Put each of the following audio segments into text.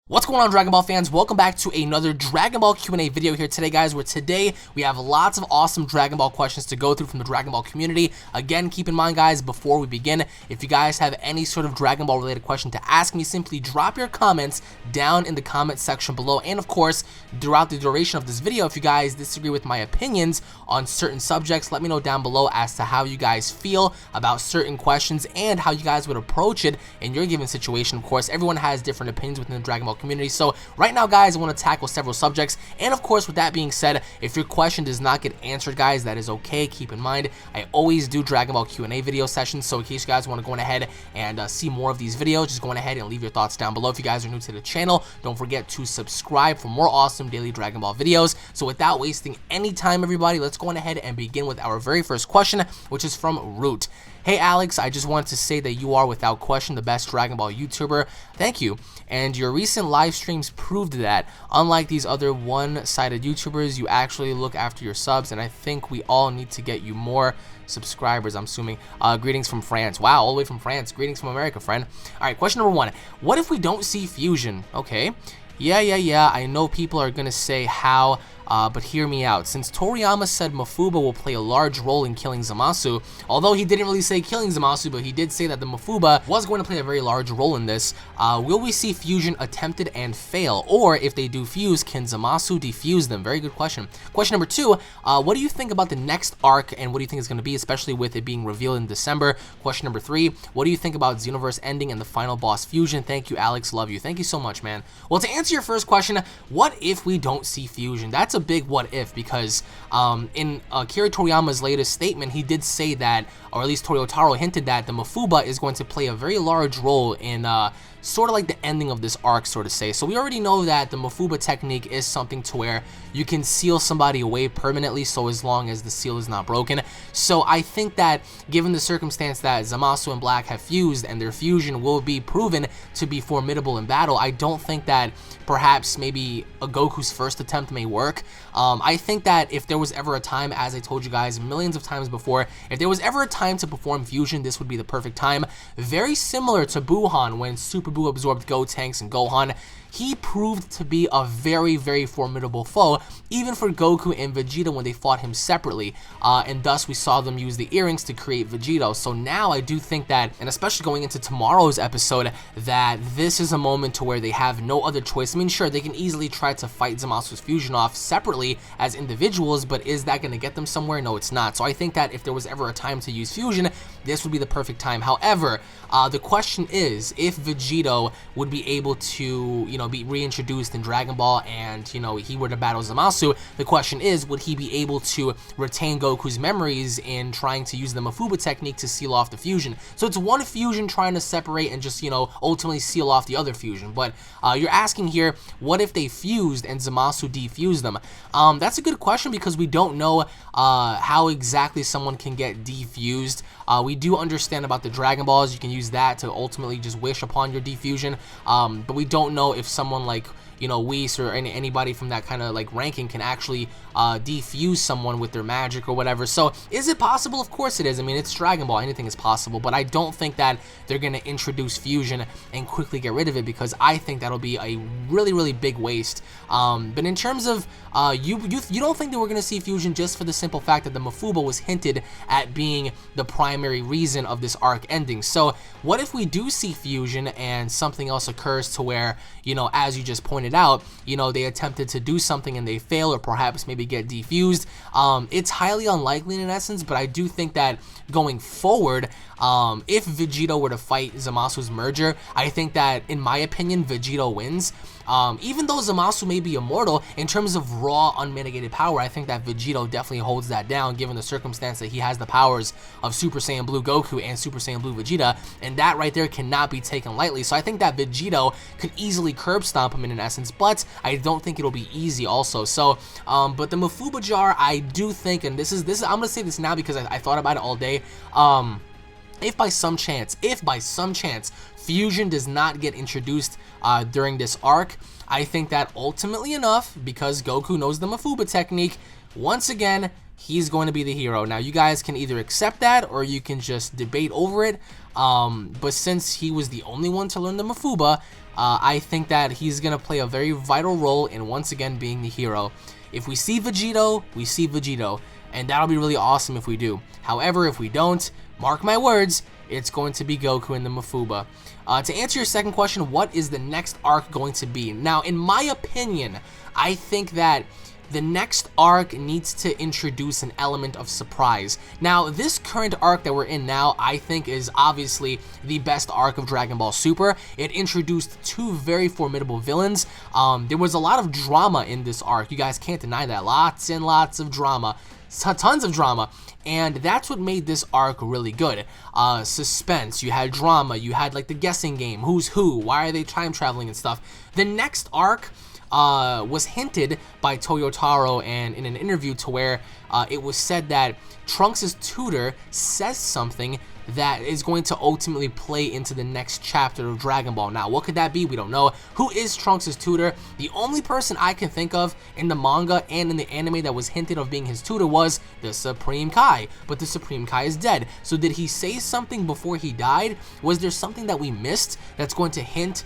What's going on, Dragon Ball fans? Welcome back to another Dragon Ball Q&A video here today, guys, where today we have lots of awesome Dragon Ball questions to go through from the Dragon Ball community. Again, keep in mind, guys, before we begin, if you guys have any sort of Dragon Ball related question to ask me, simply drop your comments down in the comment section below. And of course, throughout the duration of this video, if you guys disagree with my opinions on certain subjects, let me know down below as to how you guys feel about certain questions and how you guys would approach it in your given situation. Of course, everyone has different opinions within the Dragon Ball community. So right now, guys, I want to tackle several subjects, and of course, with that being said, if your question does not get answered, guys, that is okay. Keep in mind, I always do Dragon Ball Q&A video sessions, so in case you guys want to go ahead and see more of these videos, just go ahead and leave your thoughts down below. If you guys are new to the channel, don't forget to subscribe for more awesome daily Dragon Ball videos. So without wasting any time, everybody, let's go ahead and begin with our very first question, which is from Root. Hey Alex, I just wanted to say that you are without question the best Dragon Ball YouTuber. Thank you. And your recent live streams proved that. Unlike these other one-sided YouTubers, you actually look after your subs, and I think we all need to get you more subscribers, I'm assuming. Greetings from France. Wow, all the way from France. Greetings from America, friend. Alright, question number one. What if we don't see fusion? Okay. Yeah, I know people are gonna say how, but hear me out. Since Toriyama said Mafuba will play a large role in killing Zamasu, although he didn't really say killing Zamasu, but he did say that the Mafuba was going to play a very large role in this, will we see fusion attempted and fail? Or if they do fuse, can Zamasu defuse them? Very good question. Question number two, what do you think about the next arc, and what do you think it's going to be, especially with it being revealed in December? Question number three, what do you think about Xenoverse ending and the final boss fusion? Thank you, Alex. Love you. Thank you so much, man. Well, to answer your first question, what if we don't see fusion? That's a big what if, because in Akira Toriyama's latest statement, he did say that, or at least Toyotaro hinted that, the Mafuba is going to play a very large role in sort of like the ending of this arc, so to say. So we already know that the Mafuba technique is something to where you can seal somebody away permanently, so as long as the seal is not broken. So I think that given the circumstance that Zamasu and Black have fused and their fusion will be proven to be formidable in battle, I don't think that perhaps maybe a Goku's first attempt may work. I think that if there was ever a time, as I told you guys millions of times before, if there was ever a time to perform fusion, this would be the perfect time. Very similar to Buhan when Super Buu absorbed Gotenks and Gohan. He proved to be a very, very formidable foe, even for Goku and Vegeta when they fought him separately, and thus we saw them use the earrings to create Vegito. So now I do think that, and especially going into tomorrow's episode, that this is a moment to where they have no other choice. I mean, sure, they can easily try to fight Zamasu's fusion off separately as individuals, but is that going to get them somewhere? No, it's not. So I think that if there was ever a time to use fusion, this would be the perfect time. However, the question is, if Vegito would be able to, be reintroduced in Dragon Ball and, he were to battle Zamasu, the question is, would he be able to retain Goku's memories in trying to use the Mafuba technique to seal off the fusion? So it's one fusion trying to separate and just, ultimately seal off the other fusion. But you're asking here, what if they fused and Zamasu defused them? That's a good question, because we don't know how exactly someone can get defused. We do understand about the Dragon Balls. You can use that to ultimately just wish upon your defusion, but we don't know if someone like Whis or anybody from that kind of like ranking can actually defuse someone with their magic or whatever. So is it possible? Of course it is. I mean, it's Dragon Ball, anything is possible, but I don't think that they're going to introduce fusion and quickly get rid of it, because I think that'll be a really, really big waste. But in terms of you don't think that we're going to see fusion just for the simple fact that the Mafuba was hinted at being the primary reason of this arc ending. So what if we do see fusion and something else occurs to where, as you just pointed out, they attempted to do something and they fail, or perhaps maybe get defused? It's highly unlikely in essence, but I do think that going forward, if Vegito were to fight Zamasu's merger, I think that, in my opinion, Vegito wins. Even though Zamasu may be immortal, in terms of raw, unmitigated power, I think that Vegito definitely holds that down, given the circumstance that he has the powers of Super Saiyan Blue Goku and Super Saiyan Blue Vegeta, and that right there cannot be taken lightly. So I think that Vegito could easily curb stomp him in essence, but I don't think it'll be easy also. So, but the Mafuba jar, I do think, and this is I'm gonna say this now because I thought about it all day. If by some chance fusion does not get introduced during this arc, I think that ultimately enough, because Goku knows the Mafuba technique, once again, he's going to be the hero. Now, you guys can either accept that or you can just debate over it. But since he was the only one to learn the Mafuba, I think that he's going to play a very vital role in once again being the hero. If we see Vegito, we see Vegito, and that'll be really awesome if we do. However, if we don't, mark my words, it's going to be Goku and the Mafuba. To answer your second question, what is the next arc going to be? Now, in my opinion, I think that the next arc needs to introduce an element of surprise. Now, this current arc that we're in now, I think is obviously the best arc of Dragon Ball Super. It introduced two very formidable villains. There was a lot of drama in this arc. You guys can't deny that. Lots and lots of drama. Tons of drama. And that's what made this arc really good. Suspense, you had drama, you had like the guessing game, who's who, why are they time traveling and stuff. The next arc was hinted by Toyotaro and in an interview to where it was said that Trunks' tutor says something that is going to ultimately play into the next chapter of Dragon Ball. Now, what could that be? We don't know. Who is Trunks' tutor? The only person I can think of in the manga and in the anime that was hinted of being his tutor was the Supreme Kai, but the Supreme Kai is dead. So did he say something before he died? Was there something that we missed that's going to hint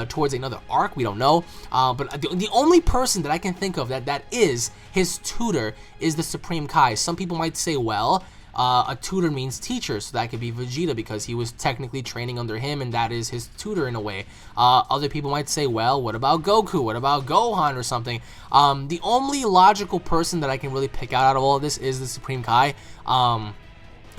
towards another arc? We don't know. But the only person that I can think of that is his tutor is the Supreme Kai. Some people might say, well, a tutor means teacher, so that could be Vegeta because he was technically training under him and that is his tutor in a way. Other people might say, well, what about Goku? What about Gohan or something? The only logical person that I can really pick out of all of this is the Supreme Kai. And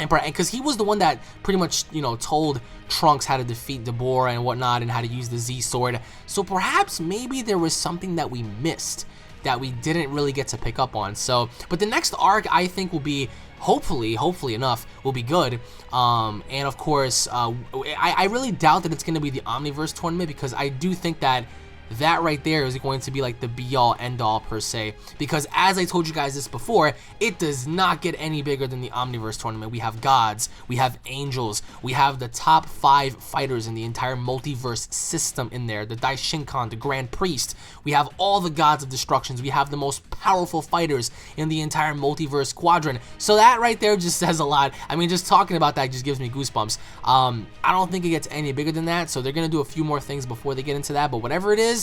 because he was the one that pretty much, you know, told Trunks how to defeat Dabura and whatnot and how to use the Z sword. So perhaps maybe there was something that we missed that we didn't really get to pick up on. So, but the next arc I think will be hopefully enough, will be good. And of course, I really doubt that it's going to be the Omniverse tournament because I do think that right there is going to be like the be-all end-all per se, because as I told you guys this before, it does not get any bigger than the Omniverse tournament. We have gods, we have angels, we have the top 5 fighters in the entire multiverse system in there, the Daishinkan, the Grand Priest, we have all the gods of destructions, we have the most powerful fighters in the entire multiverse quadrant. So that right there just says a lot. I mean, just talking about that just gives me goosebumps. I don't think it gets any bigger than that, so they're gonna do a few more things before they get into that, but whatever it is,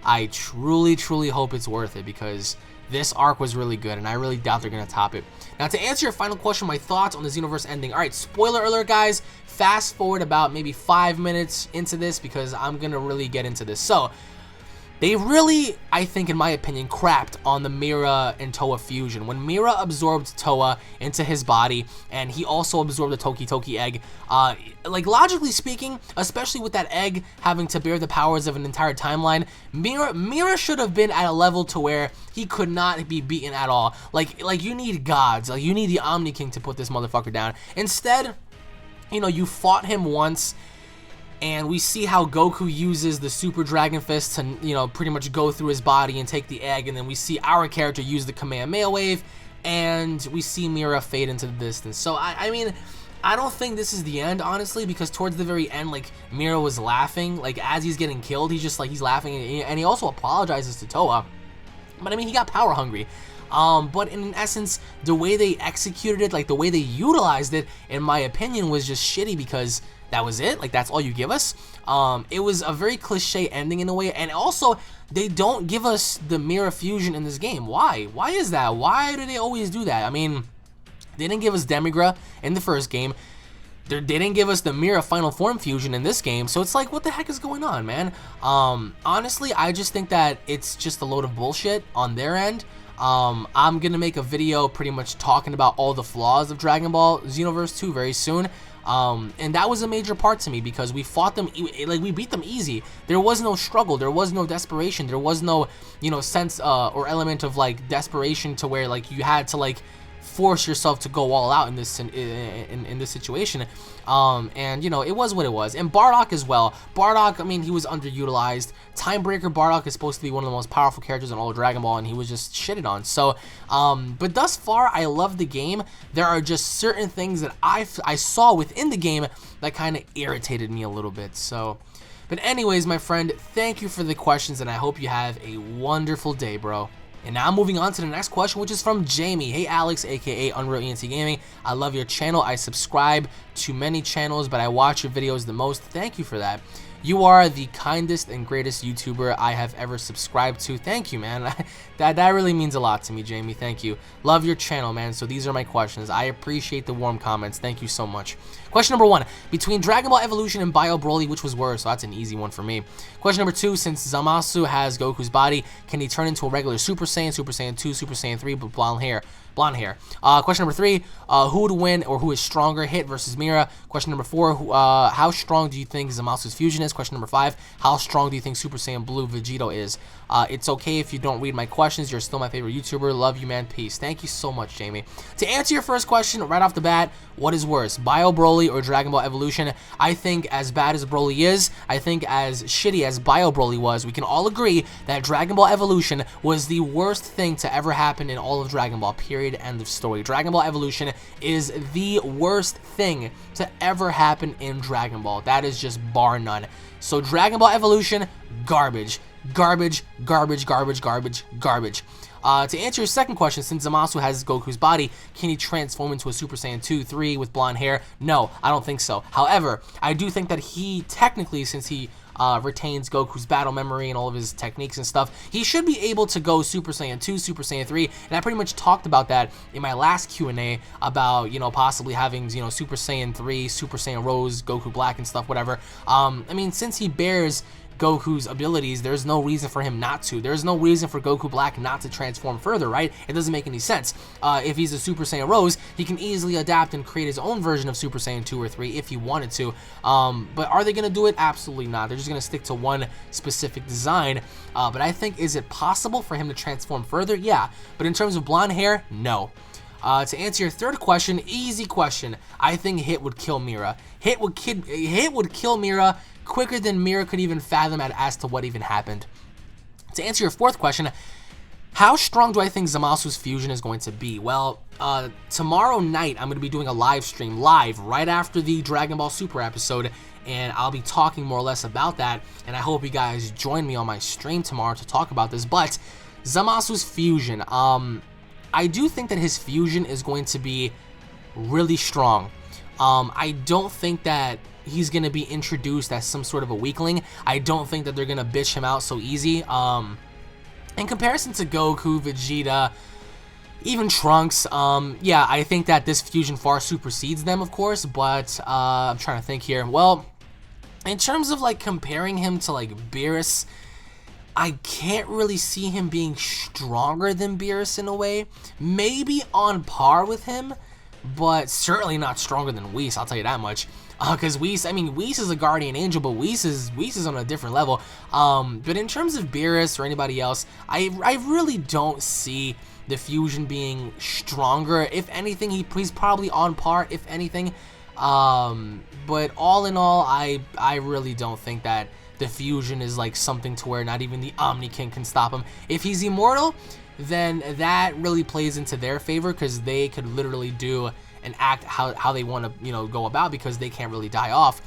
I truly hope it's worth it because this arc was really good and I really doubt they're going to top it. Now, to answer your final question, my thoughts on the Xenoverse ending. Alright, spoiler alert, guys. Fast forward about maybe 5 minutes into this because I'm going to really get into this. So, they really, I think, in my opinion, crapped on the Mira and Toa fusion. When Mira absorbed Toa into his body, and he also absorbed the Toki Toki egg, like, logically speaking, especially with that egg having to bear the powers of an entire timeline, Mira should have been at a level to where he could not be beaten at all. Like you need gods, like, you need the Omni King to put this motherfucker down. Instead, you know, you fought him once, and we see how Goku uses the Super Dragon Fist to, you know, pretty much go through his body and take the egg, and then we see our character use the Kamehameha Wave, and we see Mira fade into the distance. So, I mean, I don't think this is the end, honestly, because towards the very end, like, Mira was laughing, like, as he's getting killed, he's just, like, he's laughing, and he also apologizes to Toa, but, I mean, he got power hungry. But in essence, the way they executed it, like, the way they utilized it, in my opinion, was just shitty because that was it. Like, that's all you give us. It was a very cliche ending in a way, and also, they don't give us the Mira fusion in this game. Why? Why is that? Why do they always do that? I mean, they didn't give us Demigra in the first game. They didn't give us the Mira Final Form fusion in this game, so it's like, what the heck is going on, man? Honestly, I just think that it's just a load of bullshit on their end. I'm gonna make a video pretty much talking about all the flaws of Dragon Ball Xenoverse 2 very soon. And that was a major part to me because we fought them, like, we beat them easy. There was no struggle, there was no desperation, there was no, you know, sense or element of, like, desperation to where, like, you had to, like, force yourself to go all out in this in this situation. And, you know, it was what it was. And Bardock as well. Bardock, I mean, he was underutilized. Timebreaker Bardock is supposed to be one of the most powerful characters in all of Dragon Ball, and he was just shitted on. So, but thus far, I love the game. There are just certain things that I saw within the game that kind of irritated me a little bit. So, but anyways, my friend, thank you for the questions, and I hope you have a wonderful day, bro. And now moving on to the next question, which is from Jamie. Hey Alex, aka UnrealEntGaming. I love your channel. I subscribe to many channels, but I watch your videos the most. Thank you for that. You are the kindest and greatest YouTuber I have ever subscribed to. Thank you, man. That really means a lot to me, Jamie. Thank you. Love your channel, man. So these are my questions. I appreciate the warm comments. Thank you so much. Question number 1. Between Dragon Ball Evolution and Bio Broly, which was worse? So that's an easy one for me. Question number 2. Since Zamasu has Goku's body, can he turn into a regular Super Saiyan, Super Saiyan 2, Super Saiyan 3, but blonde hair? Question number 3, who would win or who is stronger, Hit versus Mira? Question number 4, how strong do you think Zamasu's fusion is? Question number 5, how strong do you think Super Saiyan Blue Vegito is? It's okay if you don't read my questions. You're still my favorite YouTuber. Love you, man. Peace. Thank you so much, Jamie. To answer your first question right off the bat, what is worse, Bio Broly or Dragon Ball Evolution? I think as bad as Broly is, I think as shitty as Bio Broly was, we can all agree that Dragon Ball Evolution was the worst thing to ever happen in all of Dragon Ball, period, end of story. Dragon Ball Evolution is the worst thing to ever happen in Dragon Ball. That is just bar none. So Dragon Ball Evolution, garbage. Garbage, garbage, garbage, garbage, garbage. To answer your second question, since Zamasu has Goku's body, can he transform into a Super Saiyan 2, 3 with blonde hair? No, I don't think so. However, I do think that he technically, since he retains Goku's battle memory and all of his techniques and stuff, he should be able to go Super Saiyan 2, Super Saiyan 3, and I pretty much talked about that in my last Q&A about, you know, possibly having, you know, Super Saiyan 3, Super Saiyan Rose, Goku Black and stuff, whatever. I mean, since he bears Goku's abilities, there's no reason for him not to. There's no reason for Goku Black not to transform further, right? It doesn't make any sense. If he's a Super Saiyan Rose, he can easily adapt and create his own version of Super Saiyan 2 or 3 if he wanted to. But are they going to do it? Absolutely not. They're just going to stick to one specific design. But I think, is it possible for him to transform further? Yeah. But in terms of blonde hair, no. To answer your third question, easy question. I think Hit would kill Mira. Hit would kill Mira quicker than Mira could even fathom as to what even happened. To answer your fourth question, how strong do I think Zamasu's fusion is going to be? Well, tomorrow night I'm going to be doing a live stream right after the Dragon Ball Super episode, and I'll be talking more or less about that, and I hope you guys join me on my stream tomorrow to talk about this. But Zamasu's fusion, I do think that his fusion is going to be really strong. I don't think that he's going to be introduced as some sort of a weakling. I don't think that they're going to bitch him out so easy. In comparison to Goku, Vegeta, even Trunks, yeah, I think that this fusion far supersedes them, of course, but I'm trying to think here. Well, in terms of like comparing him to like Beerus, I can't really see him being stronger than Beerus in a way. Maybe on par with him, but certainly not stronger than Whis, I'll tell you that much. Because Whis, I mean, Whis is a guardian angel, but Whis is on a different level. But in terms of Beerus or anybody else, I really don't see the fusion being stronger. If anything, he's probably on par, if anything. But all in all, I really don't think that the fusion is like something to where not even the Omni King can stop him. If he's immortal, then that really plays into their favor, because they could literally do and act how they want to, you know, go about, because they can't really die off.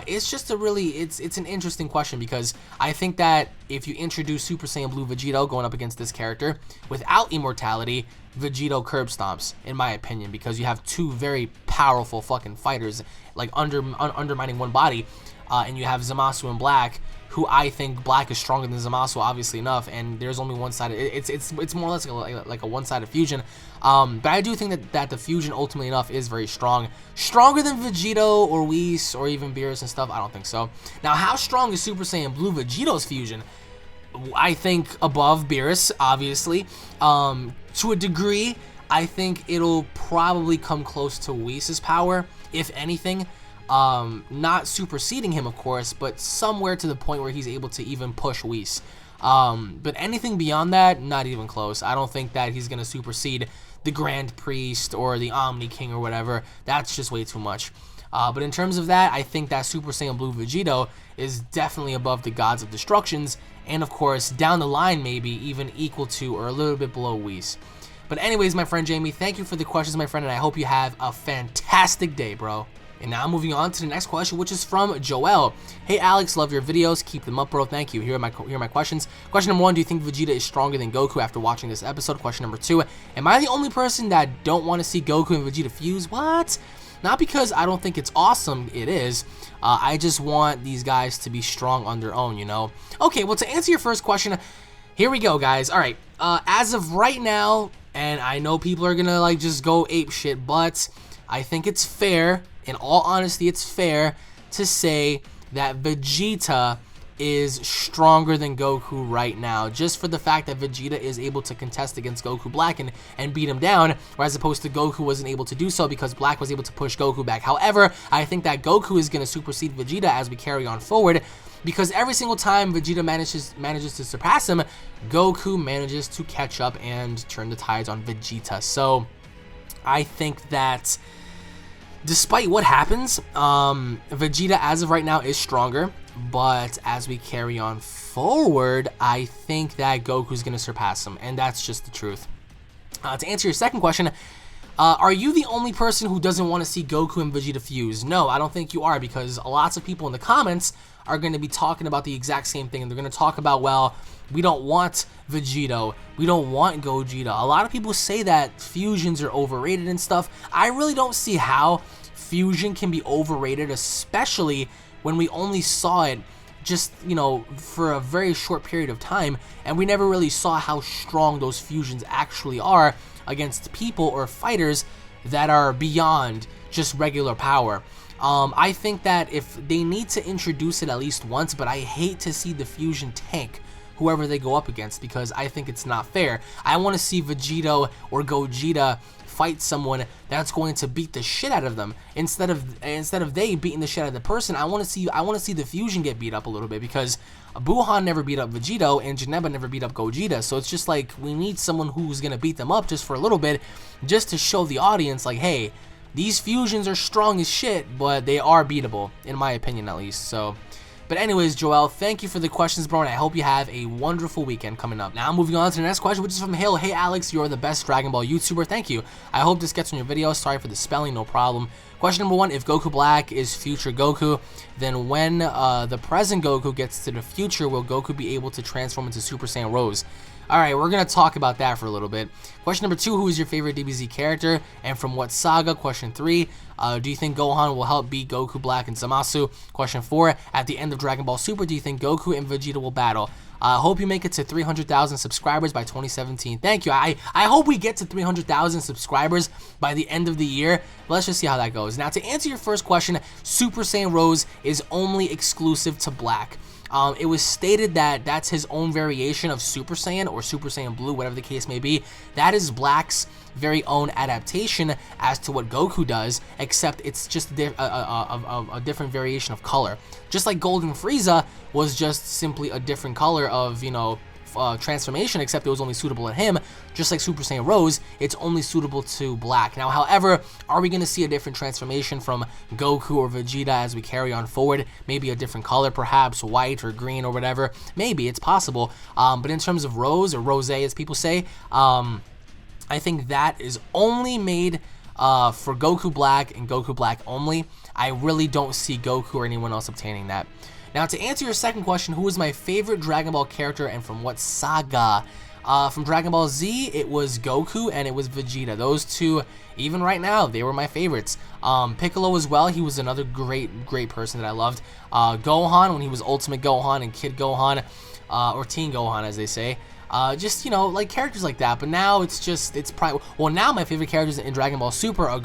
It's just a really, it's an interesting question, because I think that if you introduce Super Saiyan Blue Vegito going up against this character without immortality, Vegito curb stomps, in my opinion, because you have two very powerful fucking fighters, like undermining one body, and you have Zamasu and Black, who I think Black is stronger than Zamasu, obviously enough, and there's only one side. It's more or less like a one-sided fusion. But I do think that the fusion, ultimately enough, is very strong. Stronger than Vegito or Whis or even Beerus and stuff? I don't think so. Now, how strong is Super Saiyan Blue Vegito's fusion? I think above Beerus, obviously. To a degree, I think it'll probably come close to Whis' power, if anything. Not superseding him, of course, but somewhere to the point where he's able to even push Whis. But anything beyond that, not even close. I don't think that he's going to supersede the Grand Priest or the Omni King or whatever. That's just way too much. But in terms of that, I think that Super Saiyan Blue Vegito is definitely above the Gods of Destructions, and of course, down the line, maybe even equal to or a little bit below Whis. But anyways, my friend Jamie, thank you for the questions, my friend, and I hope you have a fantastic day, bro. And now moving on to the next question, which is from Joel. Hey Alex, love your videos. Keep them up, bro. Thank you. Here are my questions. Question number 1, do you think Vegeta is stronger than Goku after watching this episode? Question number 2, am I the only person that don't want to see Goku and Vegeta fuse? What? Not because I don't think it's awesome, it is. I just want these guys to be strong on their own, you know? Okay, well, to answer your first question, here we go, guys. All right, as of right now, and I know people are gonna like just go ape shit, but I think it's fair, in all honesty, it's fair to say that Vegeta is stronger than Goku right now, just for the fact that Vegeta is able to contest against Goku Black and beat him down, whereas opposed to Goku wasn't able to do so because Black was able to push Goku back. However, I think that Goku is going to supersede Vegeta as we carry on forward, because every single time Vegeta manages to surpass him, Goku manages to catch up and turn the tides on Vegeta. So I think that despite what happens, Vegeta as of right now is stronger, but as we carry on forward, I think that Goku's going to surpass him, and that's just the truth. To answer your second question, are you the only person who doesn't want to see Goku and Vegeta fuse? No, I don't think you are, because lots of people in the comments are going to be talking about the exact same thing, and they're going to talk about, well, we don't want Vegito, we don't want Gogeta. A lot of people say that fusions are overrated and stuff. I really don't see how fusion can be overrated, especially when we only saw it just, you know, for a very short period of time, and we never really saw how strong those fusions actually are against people or fighters that are beyond just regular power. I think that if they need to introduce it at least once, but I hate to see the fusion tank whoever they go up against, because I think it's not fair. I want to see Vegito or Gogeta fight someone that's going to beat the shit out of them instead of they beating the shit out of the person. I want to see the fusion get beat up a little bit, because Buhan never beat up Vegito and Janeba never beat up Gogeta. So it's just like we need someone who's gonna beat them up just for a little bit, just to show the audience like, hey, these fusions are strong as shit, but they are beatable, in my opinion at least. So, but anyways, Joel, thank you for the questions, bro, and I hope you have a wonderful weekend coming up. Now, moving on to the next question, which is from Hale. Hey, Alex, you're the best Dragon Ball YouTuber. Thank you. I hope this gets on your video. Sorry for the spelling, no problem. Question number 1, if Goku Black is future Goku, then when the present Goku gets to the future, will Goku be able to transform into Super Saiyan Rose? Alright, we're going to talk about that for a little bit. Question number 2, who is your favorite DBZ character and from what saga? Question 3, do you think Gohan will help beat Goku Black and Zamasu? Question 4, at the end of Dragon Ball Super, do you think Goku and Vegeta will battle? I hope you make it to 300,000 subscribers by 2017. Thank you. I hope we get to 300,000 subscribers by the end of the year. Let's just see how that goes. Now, to answer your first question, Super Saiyan Rose is only exclusive to Black. It was stated that that's his own variation of Super Saiyan or Super Saiyan Blue, whatever the case may be. That is Black's very own adaptation as to what Goku does, except it's just a different variation of color. Just like Golden Frieza was just simply a different color of, you know, transformation, except it was only suitable to him. Just like Super Saiyan Rose, it's only suitable to Black. Now, however, are we going to see a different transformation from Goku or Vegeta as we carry on forward? Maybe a different color, perhaps white or green or whatever. Maybe, it's possible. But in terms of Rose, or Rose as people say, I think that is only made for Goku Black and Goku Black only. I really don't see Goku or anyone else obtaining that. Now, to answer your second question, who is my favorite Dragon Ball character and from what saga? From Dragon Ball Z, it was Goku and it was Vegeta. Those two, even right now, they were my favorites. Piccolo as well, he was another great person that I loved. Gohan, when he was Ultimate Gohan and Kid Gohan, or Teen Gohan as they say. Just, you know, like characters like that. But now it's probably, well, now my favorite characters in Dragon Ball Super are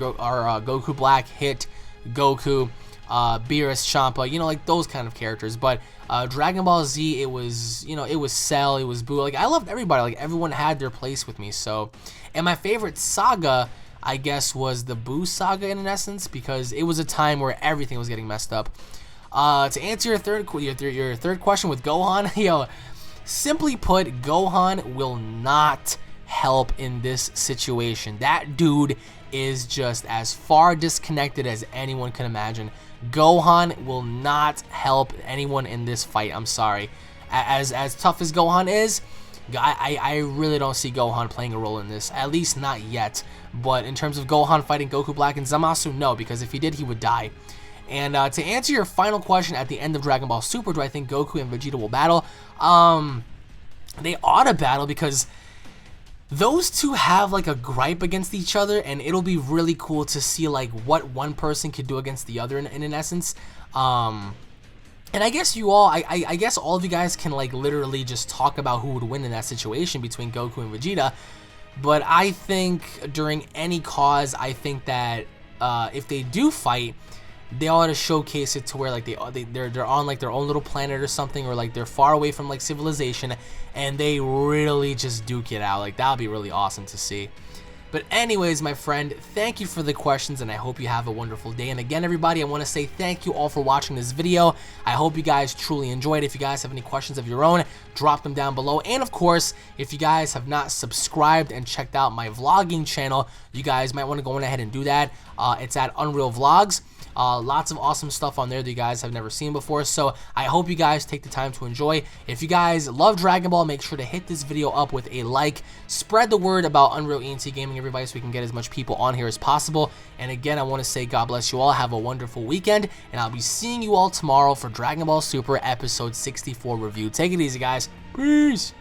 Goku Black, Hit, Goku, Beerus, Champa, you know, like those kind of characters. But Dragon Ball Z, it was, you know, it was Cell, it was Boo. Like, I loved everybody. Like, everyone had their place with me. So, and my favorite saga, I guess, was the Boo saga in essence, because it was a time where everything was getting messed up. To answer your third question with Gohan, yo, simply put, Gohan will not help in this situation. That dude is just as far disconnected as anyone can imagine. Gohan will not help anyone in this fight. I'm sorry. As tough as Gohan is, I really don't see Gohan playing a role in this, at least not yet. But in terms of Gohan fighting Goku Black and Zamasu, no, because if he did, he would die. And to answer your final question, at the end of Dragon Ball Super, do I think Goku and Vegeta will battle? They ought to battle, because those two have like a gripe against each other, and it'll be really cool to see like what one person could do against the other in an essence. And I guess you all, I guess all of you guys can like literally just talk about who would win in that situation between Goku and Vegeta. But I think during any cause, I think that if they do fight, they ought to showcase it to where like they're on like their own little planet or something, or like they're far away from like civilization, and they really just duke it out. Like that would be really awesome to see. But anyways, my friend, thank you for the questions, and I hope you have a wonderful day. And again, everybody, I want to say thank you all for watching this video. I hope you guys truly enjoyed. If you guys have any questions of your own, drop them down below. And of course, if you guys have not subscribed and checked out my vlogging channel, you guys might want to go on ahead and do that. It's at Unreal Vlogs. Lots of awesome stuff on there that you guys have never seen before, so I hope you guys take the time to enjoy. If you guys love Dragon Ball, make sure to hit this video up with a like. Spread the word about UnrealEntGaming, everybody, so we can get as much people on here as possible. And again, I want to say God bless you all. Have a wonderful weekend, and I'll be seeing you all tomorrow for Dragon Ball Super Episode 64 review. Take it easy, guys. Peace!